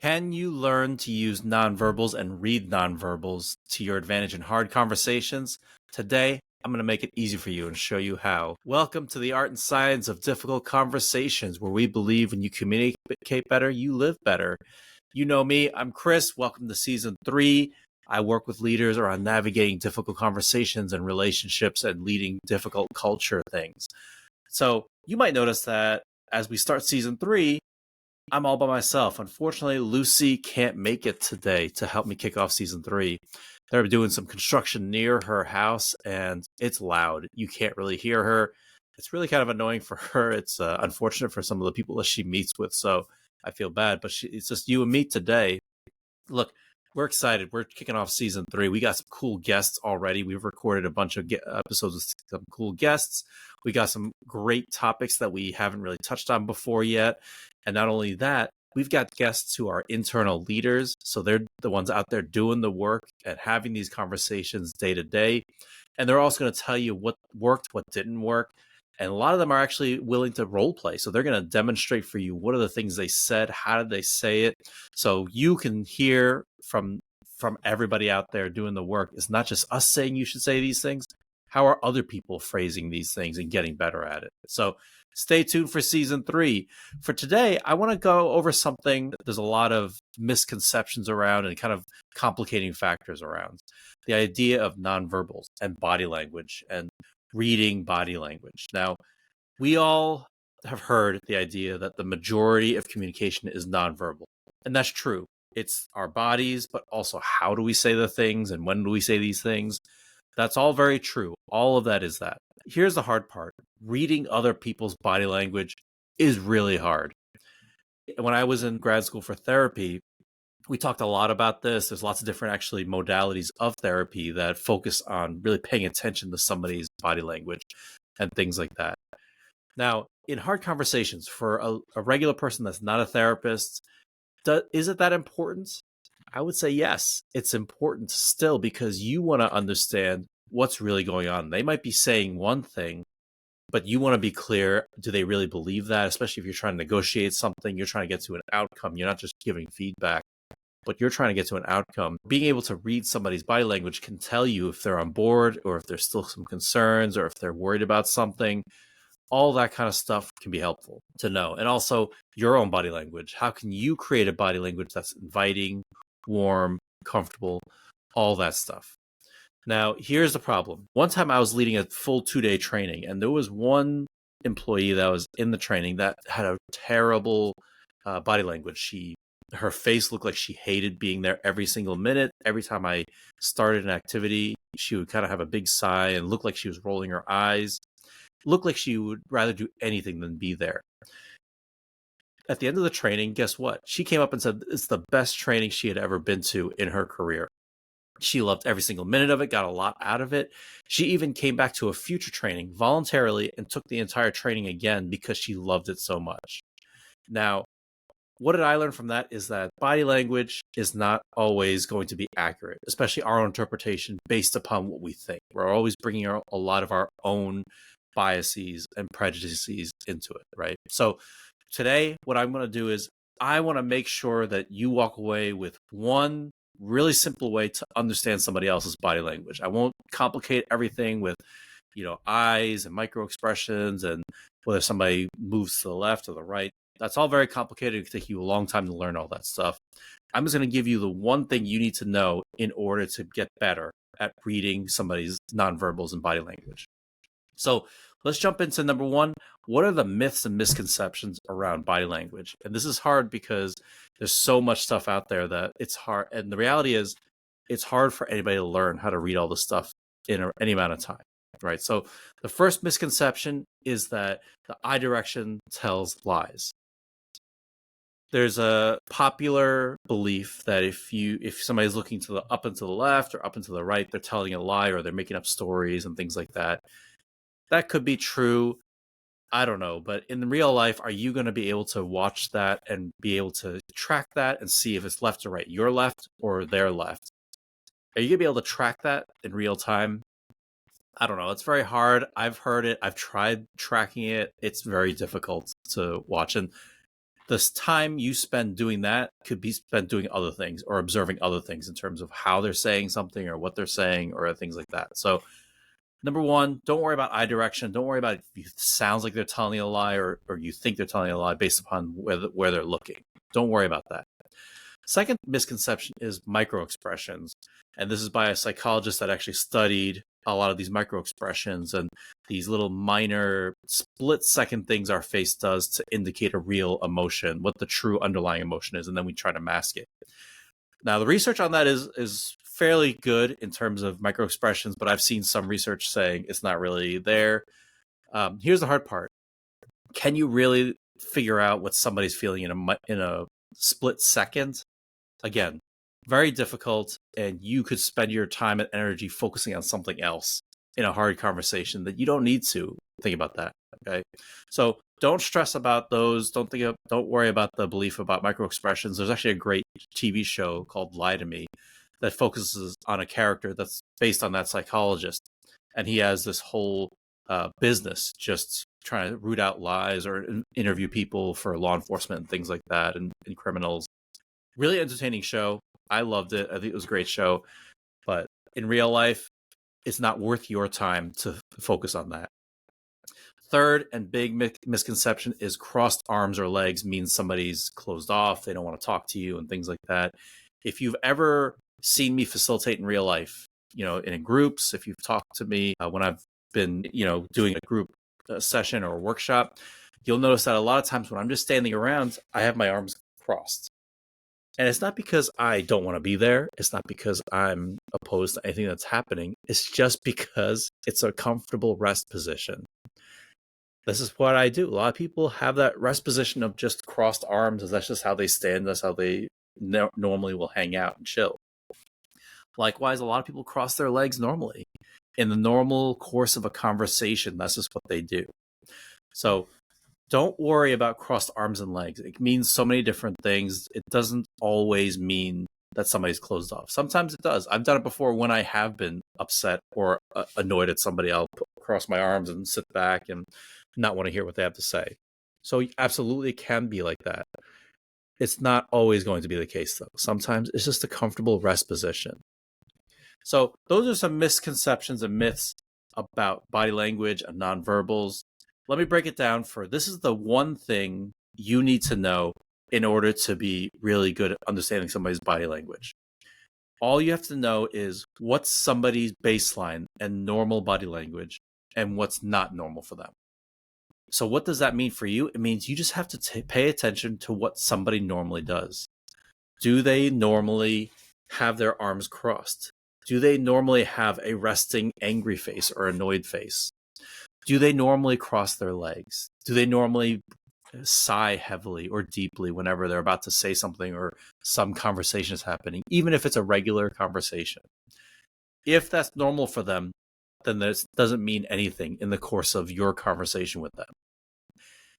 Can you learn to use nonverbals and read nonverbals to your advantage in hard conversations? Today, I'm going to make it easy for you and show you how. Welcome to the art and science of difficult conversations, where we believe when you communicate better, you live better. You know me, I'm Chris. Welcome to season 3. I work with leaders around navigating difficult conversations and relationships and leading difficult culture things. So you might notice that as we start season 3, I'm all by myself. Unfortunately, Lucie can't make it today to help me kick off season 3. They're doing some construction near her house, and it's loud. You can't really hear her. It's really kind of annoying for her. It's unfortunate for some of the people that she meets with, so I feel bad. But it's just you and me today. Look, we're excited. We're kicking off season 3. We got some cool guests already. We've recorded a bunch of episodes with some cool guests. We got some great topics that we haven't really touched on before yet. And not only that, we've got guests who are internal leaders. So they're the ones out there doing the work and having these conversations day to day. And they're also going to tell you what worked, what didn't work. And a lot of them are actually willing to role play. So they're going to demonstrate for you what are the things they said, how did they say it, so you can hear from everybody out there doing the work. It's not just us saying you should say these things. How are other people phrasing these things and getting better at it? So stay tuned for season 3. For today, I want to go over something that there's a lot of misconceptions around and kind of complicating factors around. The idea of nonverbals and body language and reading body language. Now, we all have heard the idea that the majority of communication is nonverbal. And that's true. It's our bodies, but also how do we say the things and when do we say these things? That's all very true. All of that is that. Here's the hard part. Reading other people's body language is really hard. When I was in grad school for therapy, we talked a lot about this. There's lots of different actually modalities of therapy that focus on really paying attention to somebody's body language and things like that. Now, in hard conversations, for a regular person that's not a therapist, is it that important? I would say yes, it's important still, because you want to understand what's really going on. They might be saying one thing, but you want to be clear. Do they really believe that? Especially if you're trying to negotiate something, you're trying to get to an outcome. You're not just giving feedback, but you're trying to get to an outcome. Being able to read somebody's body language can tell you if they're on board or if there's still some concerns or if they're worried about something. All that kind of stuff can be helpful to know. And also your own body language. How can you create a body language that's inviting, warm, comfortable, all that stuff? Now, here's the problem. One time I was leading a full 2-day training, and there was one employee that was in the training that had a terrible body language. Her face looked like she hated being there every single minute. Every time I started an activity, she would kind of have a big sigh and look like she was rolling her eyes. Looked like she would rather do anything than be there. At the end of the training, guess what? She came up and said it's the best training she had ever been to in her career. She loved every single minute of it, got a lot out of it. She even came back to a future training voluntarily and took the entire training again because she loved it so much. Now, what did I learn from that is that body language is not always going to be accurate, especially our own interpretation based upon what we think. We're always bringing a lot of our own biases and prejudices into it, right? So today, what I'm going to do is I want to make sure that you walk away with one really simple way to understand somebody else's body language. I won't complicate everything with, eyes and micro expressions and whether somebody moves to the left or the right. That's all very complicated. It could take you a long time to learn all that stuff. I'm just going to give you the one thing you need to know in order to get better at reading somebody's nonverbals and body language. So let's jump into number 1. What are the myths and misconceptions around body language? And this is hard because there's so much stuff out there that it's hard. And the reality is it's hard for anybody to learn how to read all this stuff in any amount of time, right? So the first misconception is that the eye direction tells lies. There's a popular belief that if somebody's looking to the up and to the left or up and to the right, they're telling a lie or they're making up stories and things like that. That could be true. I don't know. But in real life, are you going to be able to watch that and be able to track that and see if it's left or right, your left or their left? Are you going to be able to track that in real time? I don't know. It's very hard. I've heard it. I've tried tracking it. It's very difficult to watch. And This time you spend doing that could be spent doing other things or observing other things in terms of how they're saying something or what they're saying or things like that. So number one, don't worry about eye direction. Don't worry about if it sounds like they're telling you a lie or you think they're telling you a lie based upon where they're looking. Don't worry about that. Second misconception is micro expressions. And this is by a psychologist that actually studied a lot of these micro expressions and these little minor split-second things our face does to indicate a real emotion, what the true underlying emotion is, and then we try to mask it. Now, the research on that is fairly good in terms of micro expressions, but I've seen some research saying it's not really there. Here's the hard part. Can you really figure out what somebody's feeling in a split second? Again, very difficult, and you could spend your time and energy focusing on something else in a hard conversation that you don't need to think about that. Okay, so don't stress about those. Don't worry about the belief about micro expressions. There's actually a great TV show called Lie to Me that focuses on a character that's based on that psychologist, and he has this whole business just trying to root out lies or interview people for law enforcement and things like that, and criminals. Really entertaining show. I loved it. I think it was a great show. But in real life, it's not worth your time to focus on that. Third and big misconception is crossed arms or legs means somebody's closed off. They don't want to talk to you and things like that. If you've ever seen me facilitate in real life, in groups, if you've talked to me when I've been, doing a group session or a workshop, you'll notice that a lot of times when I'm just standing around, I have my arms crossed. And it's not because I don't want to be there. It's not because I'm opposed to anything that's happening. It's just because it's a comfortable rest position. This is what I do. A lot of people have that rest position of just crossed arms. That's just how they stand. That's how they normally will hang out and chill. Likewise, a lot of people cross their legs normally. In the normal course of a conversation, that's just what they do. So don't worry about crossed arms and legs. It means so many different things. It doesn't always mean that somebody's closed off. Sometimes it does. I've done it before when I have been upset or annoyed at somebody. I'll cross my arms and sit back and not want to hear what they have to say. So absolutely it can be like that. It's not always going to be the case, though. Sometimes it's just a comfortable rest position. So those are some misconceptions and myths about body language and nonverbals. Let me break it down this is the one thing you need to know in order to be really good at understanding somebody's body language. All you have to know is what's somebody's baseline and normal body language and what's not normal for them. So what does that mean for you? It means you just have to pay attention to what somebody normally does. Do they normally have their arms crossed? Do they normally have a resting angry face or annoyed face? Do they normally cross their legs? Do they normally sigh heavily or deeply whenever they're about to say something or some conversation is happening, even if it's a regular conversation? If that's normal for them, then this doesn't mean anything in the course of your conversation with them.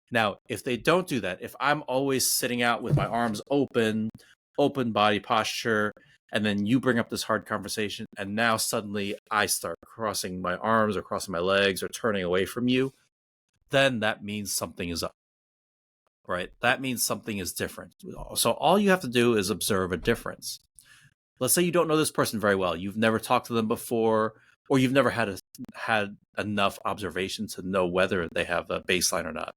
Now, if they don't do that, if I'm always sitting out with my arms open body posture, and then you bring up this hard conversation, and now suddenly I start crossing my arms or crossing my legs or turning away from you, then that means something is up, right? That means something is different. So all you have to do is observe a difference. Let's say you don't know this person very well. You've never talked to them before, or you've never had enough observation to know whether they have a baseline or not.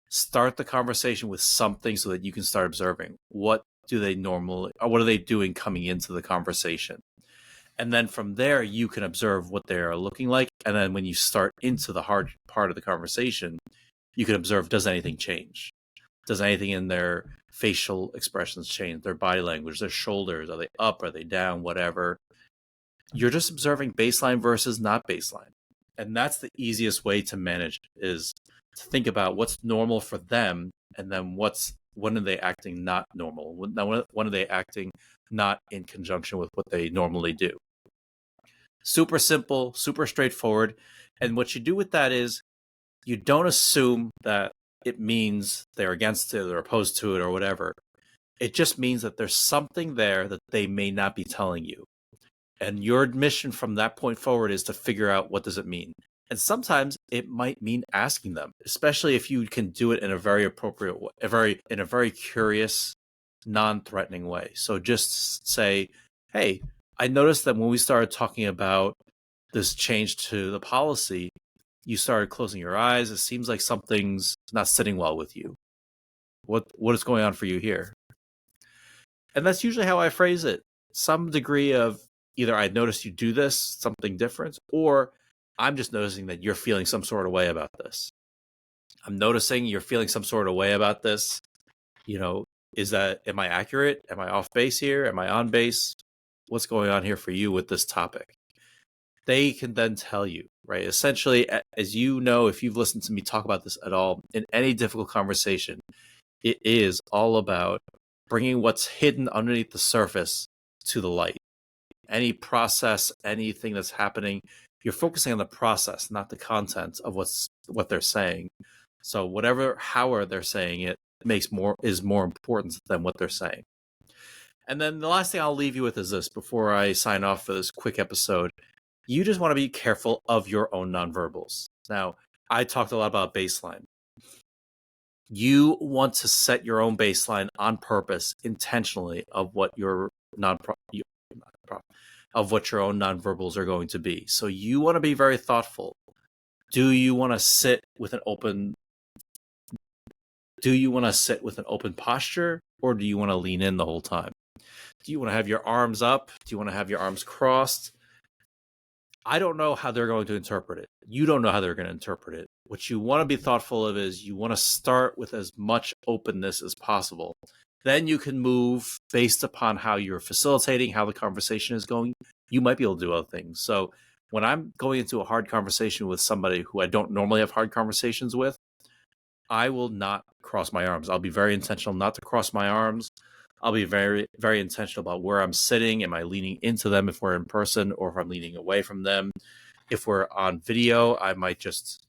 Start the conversation with something so that you can start observing. What are they doing coming into the conversation? And then from there, you can observe what they are looking like. And then when you start into the hard part of the conversation, you can observe, does anything change? Does anything in their facial expressions change? Their body language, their shoulders, are they up? Are they down? Whatever. You're just observing baseline versus not baseline. And that's the easiest way to manage it, is to think about what's normal for them, and then when are they acting not normal? When are they acting not in conjunction with what they normally do? Super simple, super straightforward. And what you do with that is you don't assume that it means they're against it or opposed to it or whatever. It just means that there's something there that they may not be telling you. And your mission from that point forward is to figure out, what does it mean? And sometimes it might mean asking them, especially if you can do it in a very appropriate way, in a very curious, non-threatening way. So just say, hey, I noticed that when we started talking about this change to the policy, you started closing your eyes. It seems like something's not sitting well with you. What is going on for you here? And that's usually how I phrase it. Some degree of either I noticed you do this, something different, or I'm just noticing that you're feeling some sort of way about this. I'm noticing you're feeling some sort of way about this. Am I accurate? Am I off base here? Am I on base? What's going on here for you with this topic? They can then tell you, right? Essentially, as you know, if you've listened to me talk about this at all, in any difficult conversation, it is all about bringing what's hidden underneath the surface to the light. Any process, anything that's happening, you're focusing on the process, not the content of what they're saying. So however they're saying it is more important than what they're saying. And then the last thing I'll leave you with is this before I sign off for this quick episode. You just want to be careful of your own nonverbals. Now, I talked a lot about baseline. You want to set your own baseline on purpose, intentionally, of what your of what your own nonverbals are going to be. So you want to be very thoughtful. Do you want to sit with an open posture, or do you want to lean in the whole time? Do you want to have your arms up? Do you want to have your arms crossed? I don't know how they're going to interpret it. You don't know how they're going to interpret it. What you want to be thoughtful of is you want to start with as much openness as possible. Then you can move based upon how you're facilitating, how the conversation is going. You might be able to do other things. So when I'm going into a hard conversation with somebody who I don't normally have hard conversations with, I will not cross my arms. I'll be very intentional not to cross my arms. I'll be very, very intentional about where I'm sitting. Am I leaning into them if we're in person, or if I'm leaning away from them? If we're on video, I might just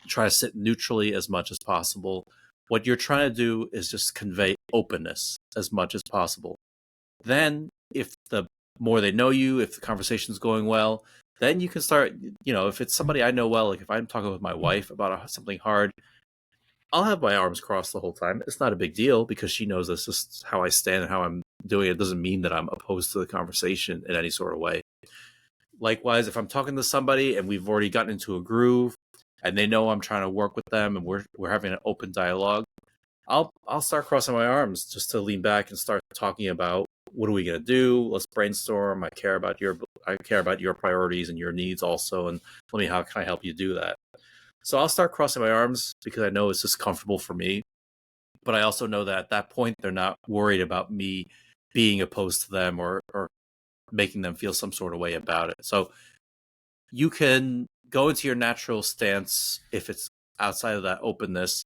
try to sit neutrally as much as possible. What you're trying to do is just convey openness as much as possible. Then, if the more they know you, if the conversation's going well, then you can start, if it's somebody I know well, like if I'm talking with my wife about something hard, I'll have my arms crossed the whole time. It's not a big deal because she knows this is how I stand and how I'm doing it. It doesn't mean that I'm opposed to the conversation in any sort of way. Likewise, if I'm talking to somebody and we've already gotten into a groove and they know I'm trying to work with them and we're having an open dialogue, I'll start crossing my arms just to lean back and start talking about what are we going to do? Let's brainstorm. I care about your priorities and your needs also, and how can I help you do that? So I'll start crossing my arms because I know it's just comfortable for me. But I also know that at that point, they're not worried about me being opposed to them or making them feel some sort of way about it. So you can go into your natural stance if it's outside of that openness,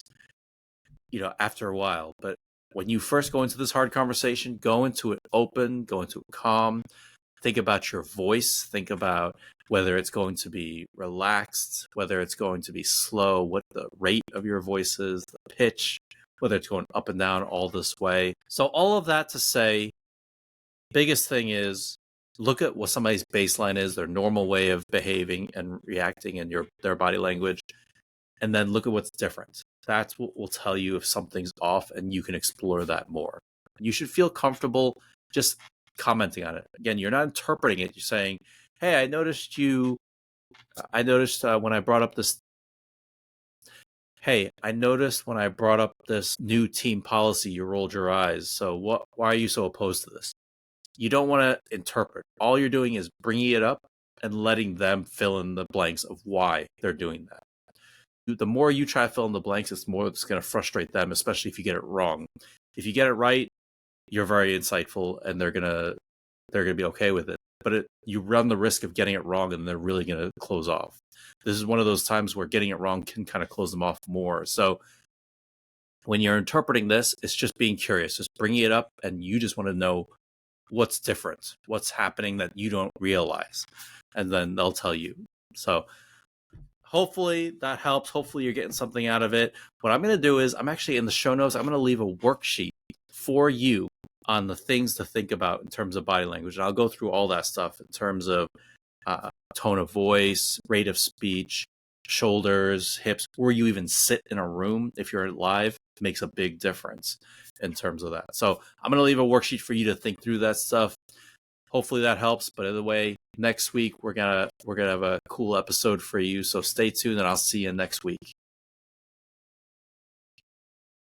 after a while. But when you first go into this hard conversation, go into it open, go into it calm. Think about your voice. Think about whether it's going to be relaxed, whether it's going to be slow, what the rate of your voice is, the pitch, whether it's going up and down all this way. So all of that to say, biggest thing is look at what somebody's baseline is, their normal way of behaving and reacting and their body language, and then look at what's different. That's what will tell you if something's off, and you can explore that more. You should feel comfortable just commenting on it. Again, you're not interpreting it. You're saying, hey, I noticed when I brought up this new team policy, you rolled your eyes. So why are you so opposed to this? You don't want to interpret. All you're doing is bringing it up and letting them fill in the blanks of why they're doing that. The more you try to fill in the blanks, it's more it's going to frustrate them, especially if you get it wrong. If you get it right, you're very insightful and they're going to be okay with it. But you run the risk of getting it wrong and they're really going to close off. This is one of those times where getting it wrong can kind of close them off more. So when you're interpreting this, it's just being curious, just bringing it up, and you just want to know what's different, what's happening that you don't realize, and then they'll tell you. So hopefully that helps. Hopefully you're getting something out of it. What I'm going to do is I'm actually in the show notes, I'm going to leave a worksheet for you on the things to think about in terms of body language. And I'll go through all that stuff in terms of tone of voice, rate of speech, shoulders, hips, where you even sit in a room if you're live makes a big difference in terms of that. So I'm going to leave a worksheet for you to think through that stuff. Hopefully that helps. But either way, next week we're gonna have a cool episode for you. So stay tuned, and I'll see you next week.